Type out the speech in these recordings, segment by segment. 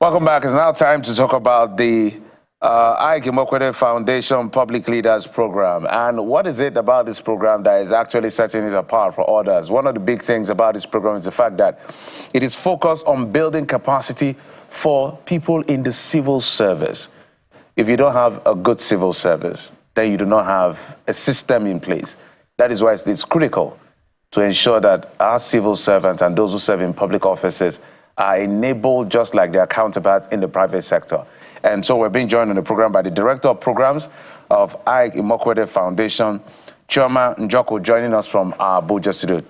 Welcome back. It's now time to talk about the Aig-Imoukhuede Foundation Public Leaders Program. And what is it about this program that is actually setting it apart for others? One of the big things about this program is the fact that it is focused on building capacity for people in the civil service. If you don't have a good civil service, then you do not have a system in place. That is why it's critical to ensure that our civil servants and those who serve in public offices are enabled just like their counterparts in the private sector. And so we're being joined on the program by the Director of Programs of Aig-Imoukhuede Foundation, Chioma Njoku, joining us from our Abuja studio.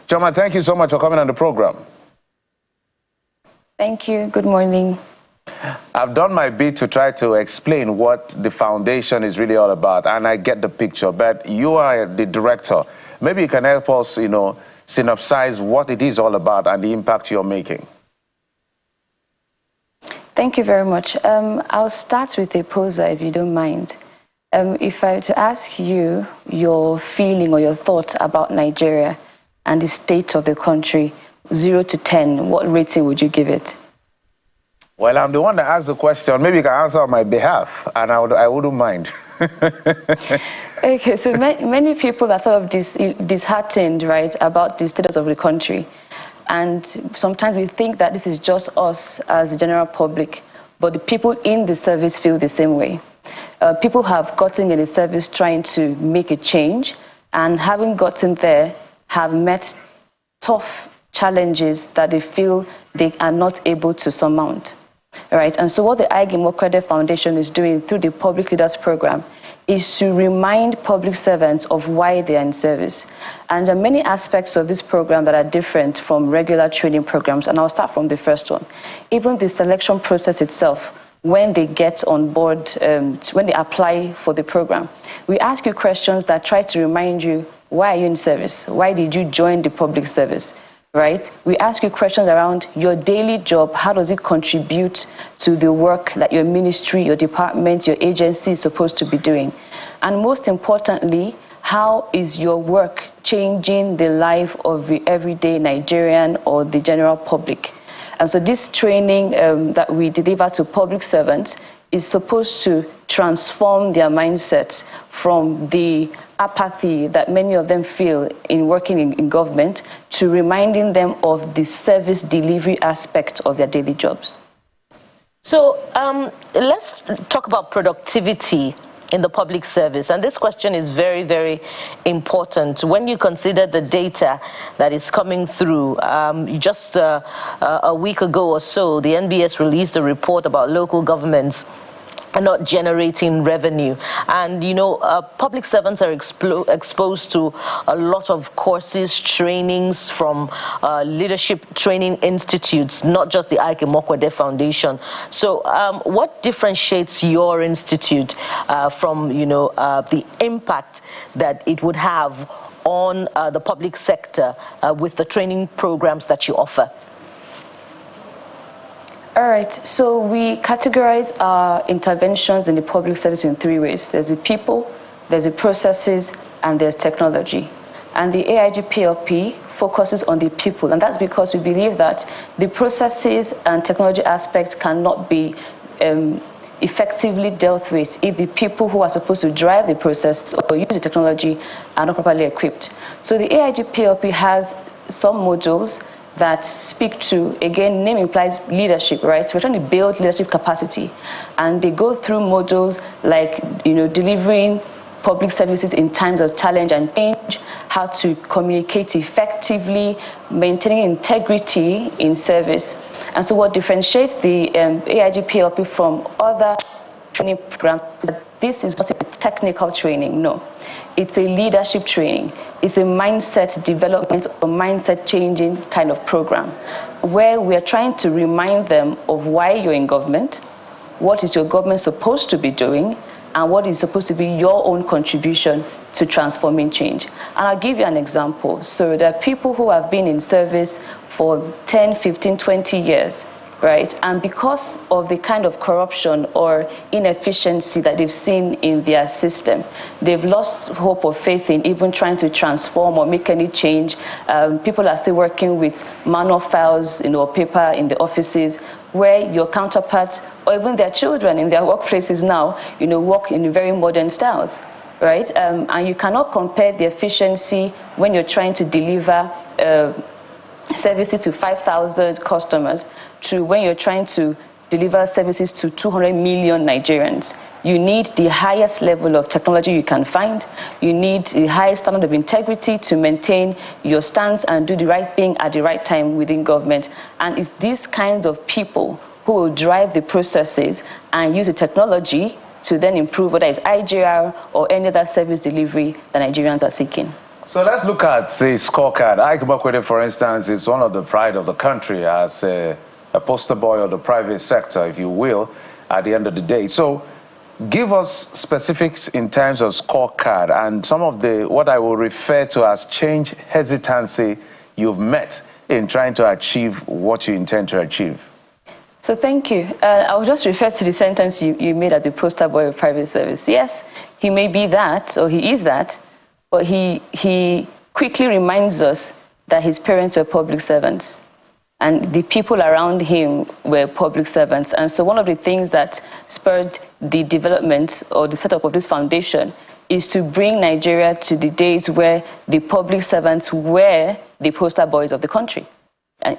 Chioma, thank you so much for coming on the program. Thank you. Good morning. I've done my bit to try to explain what the foundation is really all about, and I get the picture, but you are the director. Maybe you can help us, synopsize what it is all about and the impact you're making. Thank you very much. I'll start with a poser, if you don't mind. If I were to ask you your feeling or your thoughts about Nigeria and the state of the country, 0 to 10, what rating would you give it? Well, I'm the one that asked the question. Maybe you can answer on my behalf, and I wouldn't mind. Okay, so many people are sort of disheartened, right, about the status of the country. And sometimes we think that this is just us as the general public, but the people in the service feel the same way. People have gotten in the service trying to make a change, and having gotten there, have met tough challenges that they feel they are not able to surmount. Right? And so what the Aig-Imoukhuede Foundation is doing through the Public Leaders Program is to remind public servants of why they are in service. And there are many aspects of this program that are different from regular training programs, and I'll start from the first one. Even the selection process itself, when they get on board, when they apply for the program, we ask you questions that try to remind you, why are you in service? Why did you join the public service? Right? We ask you questions around your daily job. How does it contribute to the work that your ministry, your department, your agency is supposed to be doing? And most importantly, how is your work changing the life of the everyday Nigerian or the general public? And so this training that we deliver to public servants is supposed to transform their mindset from the apathy that many of them feel in working in government to reminding them of the service delivery aspect of their daily jobs. So let's talk about productivity in the public service. And this question is very, very important. When you consider the data that is coming through, just a week ago or so, the NBS released a report about local governments are not generating revenue. And, public servants are exposed to a lot of courses, trainings from leadership training institutes, not just the Aig-Imoukhuede Foundation. So what differentiates your institute from, the impact that it would have on the public sector with the training programs that you offer? All right, so we categorize our interventions in the public service in 3 ways. There's the people, there's the processes, and there's technology. And the AIGPLP focuses on the people, and that's because we believe that the processes and technology aspects cannot be effectively dealt with if the people who are supposed to drive the process or use the technology are not properly equipped. So the AIGPLP has some modules that speak to, again, name implies leadership, right? So we're trying to build leadership capacity. And they go through modules like, delivering public services in times of challenge and change, how to communicate effectively, maintaining integrity in service. And so what differentiates the AIGPLP from other training programs is that this is not a technical training, no. It's a leadership training. It's a mindset development or mindset changing kind of program where we are trying to remind them of why you're in government, what is your government supposed to be doing, and what is supposed to be your own contribution to transforming change. And I'll give you an example. So there are people who have been in service for 10, 15, 20 years, right? And because of the kind of corruption or inefficiency that they've seen in their system, they've lost hope or faith in even trying to transform or make any change. People are still working with manual files, or paper in the offices. where your counterparts or even their children in their workplaces now, work in very modern styles, right? And you cannot compare the efficiency when you're trying to deliver services to 5,000 customers to when you're trying to deliver services to 200 million Nigerians. You need the highest level of technology you can find. You need the highest standard of integrity to maintain your stance and do the right thing at the right time within government. And it's these kinds of people who will drive the processes and use the technology to then improve whether it's IGR or any other service delivery that Nigerians are seeking. So let's look at the scorecard. Aig-Imoukhuede, for instance, is one of the pride of the country as a poster boy of the private sector, if you will, at the end of the day. So give us specifics in terms of scorecard and some of the, what I will refer to as change hesitancy you've met in trying to achieve what you intend to achieve. So thank you. I will just refer to the sentence you made at the poster boy of private service. Yes, he may be that, or he is that, but he quickly reminds us that his parents were public servants and the people around him were public servants. And so one of the things that spurred the development or the setup of this foundation is to bring Nigeria to the days where the public servants were the poster boys of the country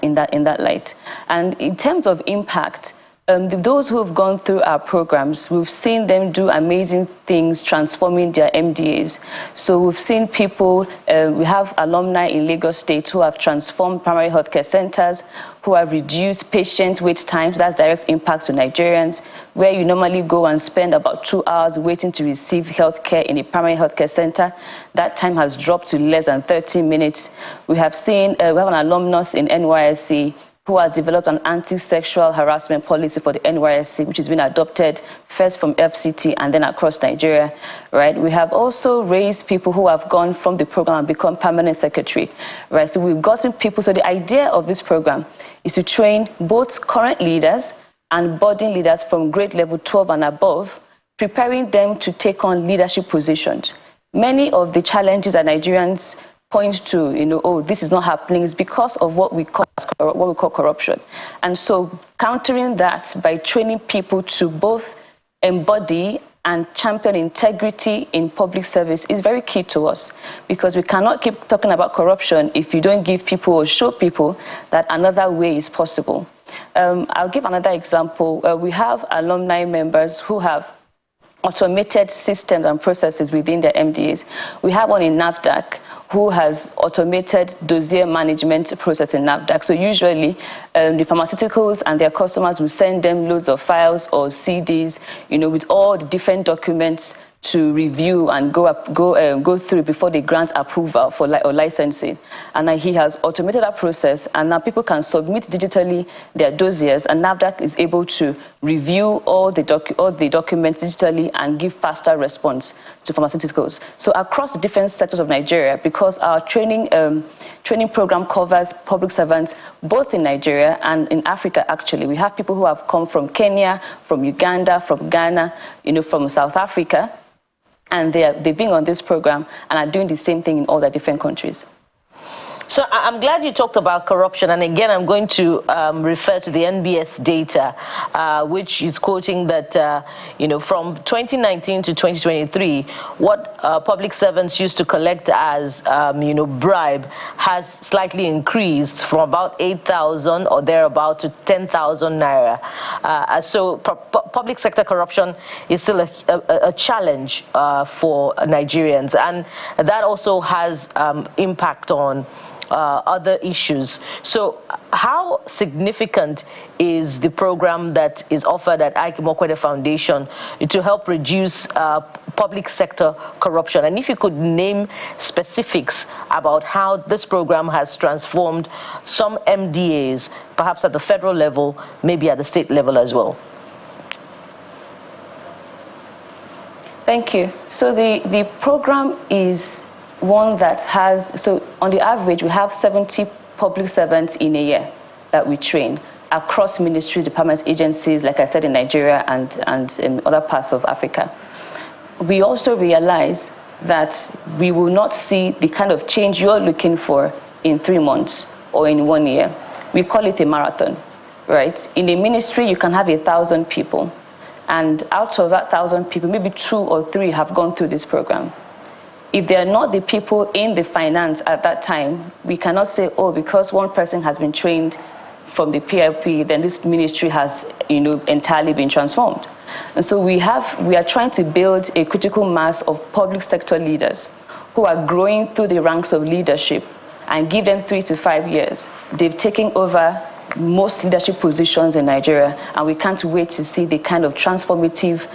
in that light. And in terms of impact, those who have gone through our programs, we've seen them do amazing things transforming their MDAs. So we've seen people, we have alumni in Lagos State who have transformed primary healthcare centers, who have reduced patient wait times. That's direct impact to Nigerians, where you normally go and spend about 2 hours waiting to receive healthcare in a primary healthcare center. That time has dropped to less than 30 minutes. We have seen, we have an alumnus in NYSC who has developed an anti-sexual harassment policy for the NYSC, which has been adopted first from FCT and then across Nigeria, right? We have also raised people who have gone from the program and become permanent secretary, right? So we've gotten people, so the idea of this program is to train both current leaders and budding leaders from grade level 12 and above, preparing them to take on leadership positions. Many of the challenges that Nigerians point to, oh, this is not happening, is because of what we call corruption. And so countering that by training people to both embody and champion integrity in public service is very key to us, because we cannot keep talking about corruption if you don't give people or show people that another way is possible. I'll give another example. We have alumni members who have automated systems and processes within their MDAs. We have one in NAFDAC who has automated dossier management process in NAFDAC. So usually the pharmaceuticals and their customers will send them loads of files or CDs, with all the different documents to review and go through before they grant approval for or licensing. And he has automated that process, and now people can submit digitally their dossiers, and NAFDAC is able to review all the documents digitally and give faster response to pharmaceuticals. So across the different sectors of Nigeria, because our training program covers public servants both in Nigeria and in Africa, actually. We have people who have come from Kenya, from Uganda, from Ghana, from South Africa, and they've been on this program and are doing the same thing in all the different countries. So I'm glad you talked about corruption, and again I'm going to refer to the NBS data, which is quoting that from 2019 to 2023, what public servants used to collect as bribe has slightly increased from about 8,000 or thereabout to 10,000 naira. So public sector corruption is still a challenge for Nigerians, and that also has impact on other issues. So how significant is the program that is offered at Aig-Imoukhuede Foundation to help reduce public sector corruption? And if you could name specifics about how this program has transformed some MDAs, perhaps at the federal level, maybe at the state level as well. Thank you. So the program is one that has, so on the average, we have 70 public servants in a year that we train across ministries, departments, agencies, like I said, in Nigeria and in other parts of Africa. We also realize that we will not see the kind of change you're looking for in 3 months or in 1 year. We call it a marathon. right? In a ministry, you can have 1,000 people. And out of that 1,000 people, maybe 2 or 3 have gone through this program. If they are not the people in the finance at that time, we cannot say, oh, because one person has been trained from the PLP, then this ministry has, entirely been transformed. And so we are trying to build a critical mass of public sector leaders who are growing through the ranks of leadership, and give them 3 to 5 years. They've taken over most leadership positions in Nigeria, and we can't wait to see the kind of transformative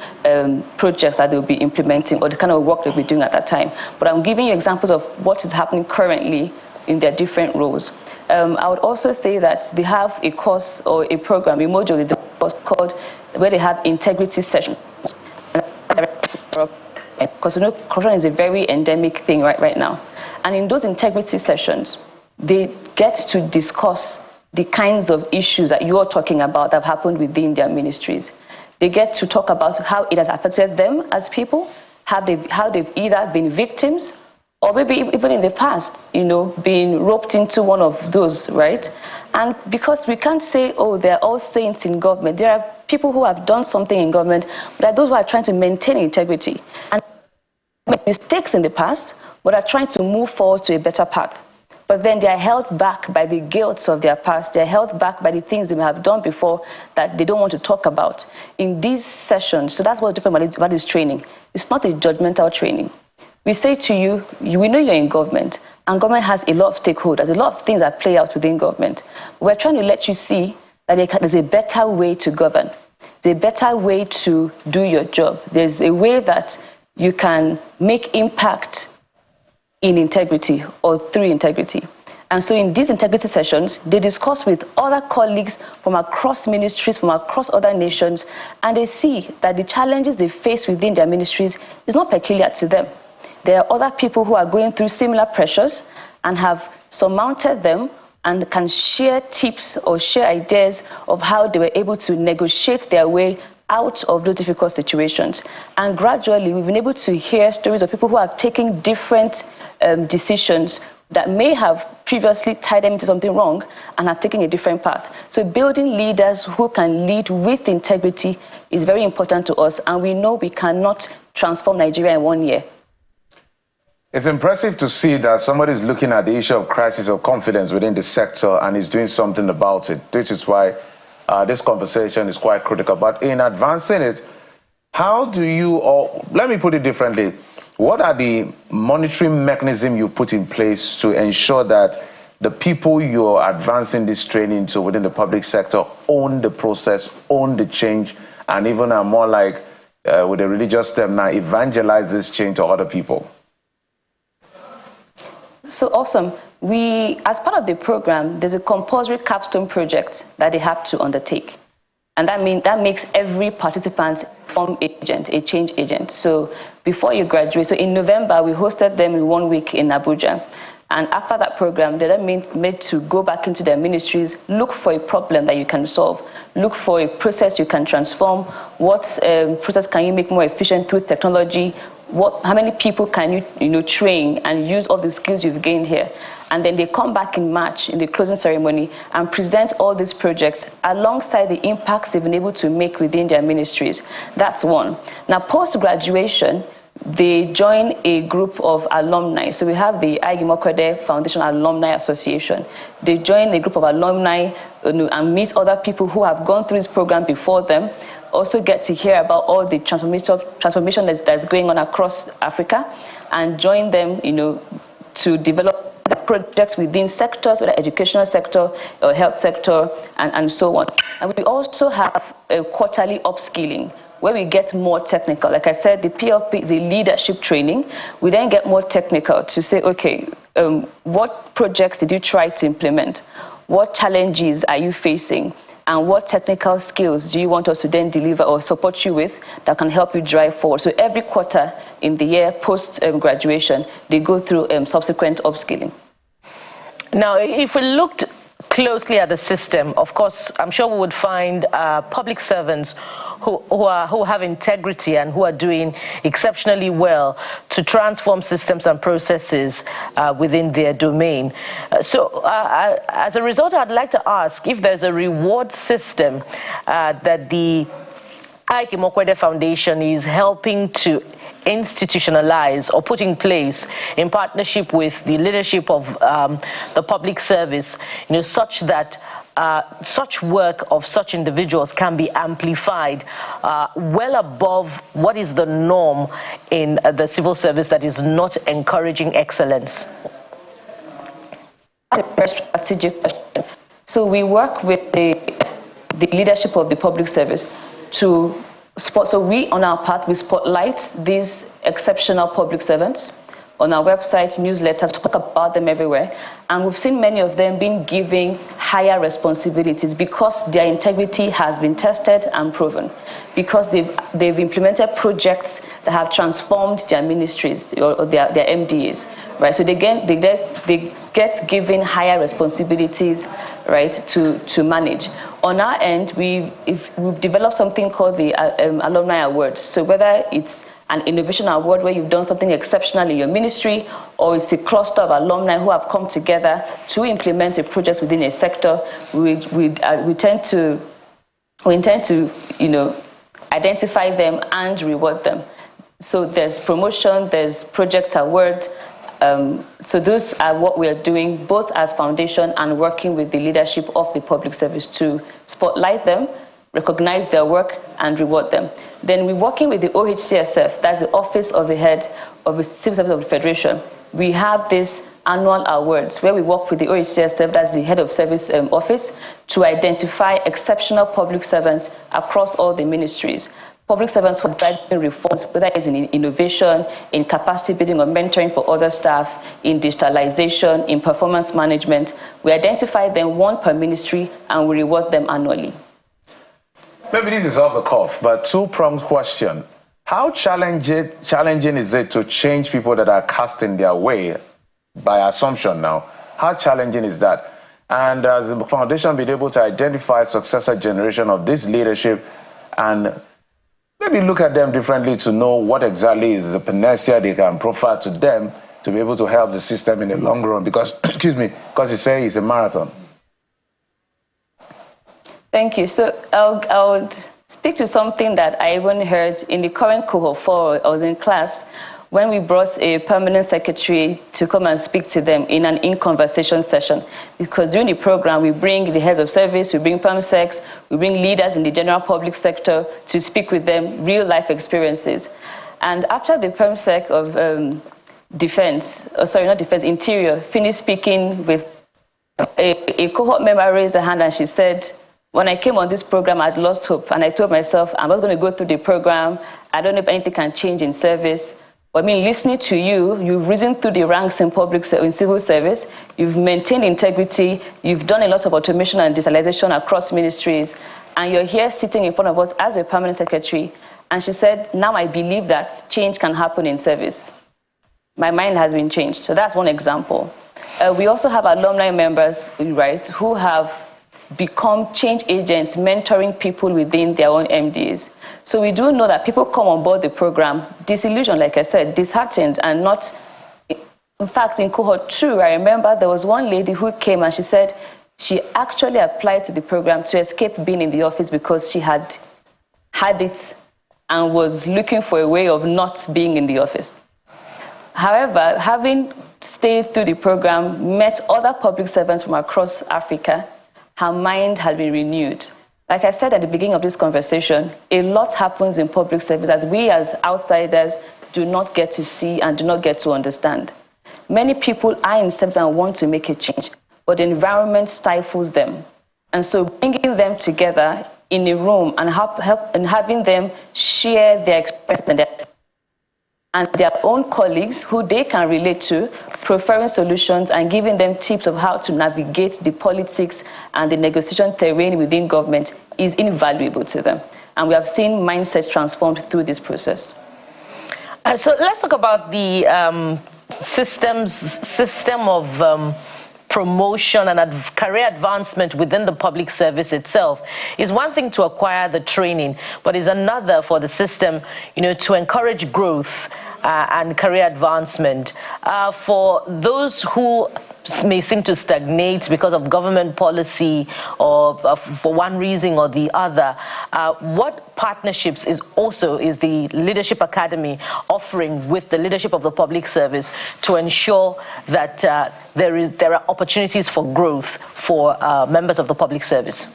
projects that they'll be implementing, or the kind of work they'll be doing at that time. But I'm giving you examples of what is happening currently in their different roles. I would also say that they have a course or a program, a module called, where they have integrity sessions. Because corruption is a very endemic thing right now. And in those integrity sessions, they get to discuss the kinds of issues that you're talking about that have happened within their ministries. They get to talk about how it has affected them as people, how they've either been victims, or maybe even in the past, being roped into one of those, right? And because we can't say, oh, they're all saints in government. There are people who have done something in government, but are those who are trying to maintain integrity and make mistakes in the past, but are trying to move forward to a better path. But then they are held back by the guilt of their past. They're held back by the things they may have done before that they don't want to talk about. In these sessions, so that's what's different about this training. It's not a judgmental training. We say to you, we know you're in government, and government has a lot of stakeholders, a lot of things that play out within government. We're trying to let you see that there's a better way to govern. There's a better way to do your job. There's a way that you can make impact in integrity or through integrity. And so in these integrity sessions, they discuss with other colleagues from across ministries, from across other nations, and they see that the challenges they face within their ministries is not peculiar to them. There are other people who are going through similar pressures and have surmounted them and can share tips or share ideas of how they were able to negotiate their way out of those difficult situations. And gradually, we've been able to hear stories of people who have taken different decisions that may have previously tied them into something wrong and are taking a different path. So building leaders who can lead with integrity is very important to us, and we know we cannot transform Nigeria in 1 year. It's impressive to see that somebody is looking at the issue of crisis of confidence within the sector and is doing something about it, which is why this conversation is quite critical. But in advancing it, how do you, or let me put it differently, what are the monitoring mechanisms you put in place to ensure that the people you're advancing this training to within the public sector own the process, own the change, and even are more like, with a religious term now, evangelize this change to other people? So awesome. As part of the program, there's a compulsory capstone project that they have to undertake. And that makes every participant form agent, a change agent. So before you graduate, so in November, we hosted them in 1 week in Abuja. And after that program, they're then made to go back into their ministries, look for a problem that you can solve, look for a process you can transform, what process can you make more efficient through technology, how many people can you train and use all the skills you've gained here. And then they come back in March in the closing ceremony and present all these projects alongside the impacts they've been able to make within their ministries. That's one. Now, post-graduation, they join a group of alumni. So we have the Aig-Imoukhuede Foundation Alumni Association. They join a group of alumni and meet other people who have gone through this program before them, also get to hear about all the transformation that's going on across Africa, and join them to develop the projects within sectors, whether educational sector or health sector, and so on. And we also have a quarterly upskilling where we get more technical. Like I said, the PLP is a leadership training. We then get more technical to say, okay, what projects did you try to implement? What challenges are you facing? And what technical skills do you want us to then deliver or support you with that can help you drive forward? So every quarter in the year post-graduation, they go through subsequent upskilling. Now, if we looked closely at the system, of course, I'm sure we would find public servants who have integrity and who are doing exceptionally well to transform systems and processes within their domain. So as a result, I'd like to ask if there's a reward system that the Aig-Imoukhuede Foundation is helping to institutionalize or put in place in partnership with the leadership of the public service, such that such work of such individuals can be amplified well above what is the norm in the civil service that is not encouraging excellence? A very strategic question. So we work with the leadership of the public service to support. So we, on our part, we spotlight these exceptional public servants on our website, newsletters, talk about them everywhere. And we've seen many of them being given higher responsibilities because their integrity has been tested and proven, because they've implemented projects that have transformed their ministries or their MDAs, right? So they get given higher responsibilities, right, to manage. On our end, we've developed something called the Alumni Awards. So whether it's an innovation award where you've done something exceptional in your ministry, or it's a cluster of alumni who have come together to implement a project within a sector, we intend to identify them and reward them. So there's promotion, there's project award. So those are what we are doing both as foundation and working with the leadership of the public service to spotlight them, recognize their work, and reward them. Then we're working with the OHCSF, that's the Office of the Head of the Civil Service of the Federation. We have this annual awards where we work with the OHCSF, that's the Head of Service Office, to identify exceptional public servants across all the ministries. Public servants who are driving reforms, whether it's in innovation, in capacity building or mentoring for other staff, in digitalization, in performance management. We identify them one per ministry and we reward them annually. Maybe this is off the cuff, but two-pronged question. How challenging is it to change people that are cast in their way by assumption now? How challenging is that? And has the foundation been able to identify successor generation of this leadership and maybe look at them differently to know what exactly is the panacea they can profile to them to be able to help the system in the long run? Because, excuse me, because you say it's a marathon. Thank you. So I would speak to something that I even heard in the current cohort 4. I was in class when we brought a permanent secretary to come and speak to them in an in-conversation session. Because during the program, we bring the heads of service, we bring PermSecs, we bring leaders in the general public sector to speak with them, real-life experiences. And after the PermSec of Interior finished speaking with a cohort member, raised her hand and she said, when I came on this program, I'd lost hope. And I told myself, I'm not going to go through the program. I don't know if anything can change in service. But I mean, listening to you, you've risen through the ranks in civil service. You've maintained integrity. You've done a lot of automation and digitalization across ministries. And you're here sitting in front of us as a permanent secretary. And she said, now I believe that change can happen in service. My mind has been changed. So that's one example. We also have alumni members, right, who have become change agents, mentoring people within their own MDs. So we do know that people come on board the program disillusioned, like I said, disheartened, and not. In fact, in cohort 2, I remember there was one lady who came and she said she actually applied to the program to escape being in the office because she had had it and was looking for a way of not being in the office. However, having stayed through the program, met other public servants from across Africa, her mind had been renewed. Like I said at the beginning of this conversation, a lot happens in public service as we as outsiders do not get to see and do not get to understand. Many people are in service and want to make a change, but the environment stifles them. And so bringing them together in a room and having them share their experience and their own colleagues who they can relate to, preferring solutions and giving them tips of how to navigate the politics and the negotiation terrain within government is invaluable to them. And we have seen mindsets transformed through this process. So let's talk about the system of promotion and career advancement within the public service itself. It's one thing to acquire the training, but it's another for the system, to encourage growth and career advancement. For those who may seem to stagnate because of government policy or for one reason or the other, what partnerships is the Leadership Academy offering with the leadership of the public service to ensure that there are opportunities for growth for members of the public service?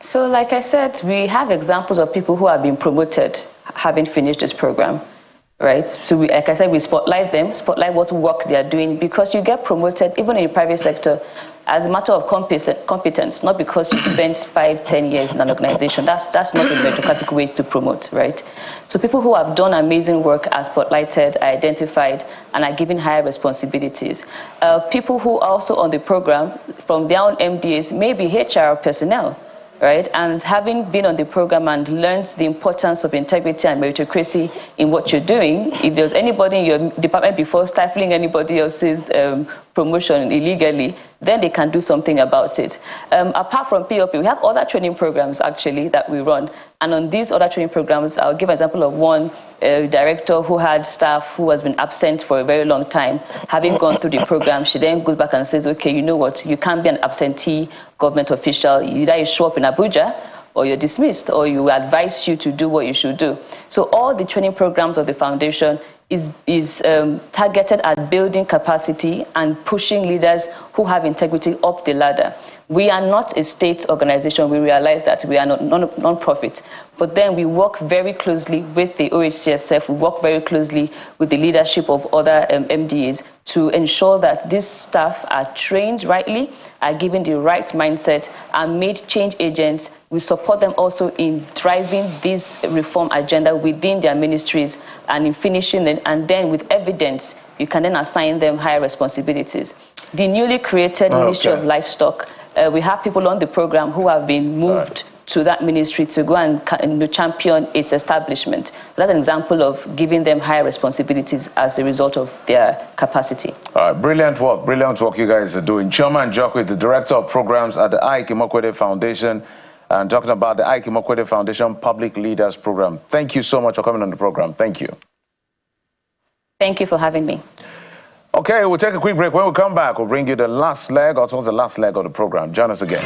So like I said, we have examples of people who have been promoted having finished this program. Right, so like I said, we spotlight them, spotlight what work they are doing, because you get promoted even in the private sector as a matter of competence, not because you spent 5-10 years in an organization. That's not a meritocratic way to promote, right? So people who have done amazing work are spotlighted, are identified, and are given higher responsibilities. People who are also on the program from their own MDAs, maybe HR personnel, right? And having been on the program and learned the importance of integrity and meritocracy in what you're doing, if there's anybody in your department before stifling anybody else's promotion illegally, then they can do something about it. Apart from POP, we have other training programs actually that we run. And on these other training programs, I'll give an example of one director who had staff who has been absent for a very long time. Having gone through the program, she then goes back and says, okay, you know what, you can't be an absentee government official. Either you show up in Abuja or you're dismissed, or you advise you to do what you should do. So all the training programs of the foundation is targeted at building capacity and pushing leaders who have integrity up the ladder. We are not a state organization. We realize that we are not non-profit. But then we work very closely with the OHCSF. We work very closely with the leadership of other MDAs to ensure that these staff are trained rightly, are given the right mindset, are made change agents. We support them also in driving this reform agenda within their ministries and in finishing it. And then with evidence, you can then assign them higher responsibilities. The newly created Ministry of Livestock, we have people on the program who have been moved to that ministry to go and champion its establishment. That's an example of giving them higher responsibilities as a result of their capacity. All right, brilliant work you guys are doing. Chairman Jocko is the Director of Programs at the Aig-Imoukhuede Foundation, and talking about the Aig-Imoukhuede Foundation Public Leaders Program. Thank you so much for coming on the program. Thank you. Thank you for having me. Okay, we'll take a quick break. When we come back, we'll bring you the last leg, or the last leg of the program. Join us again.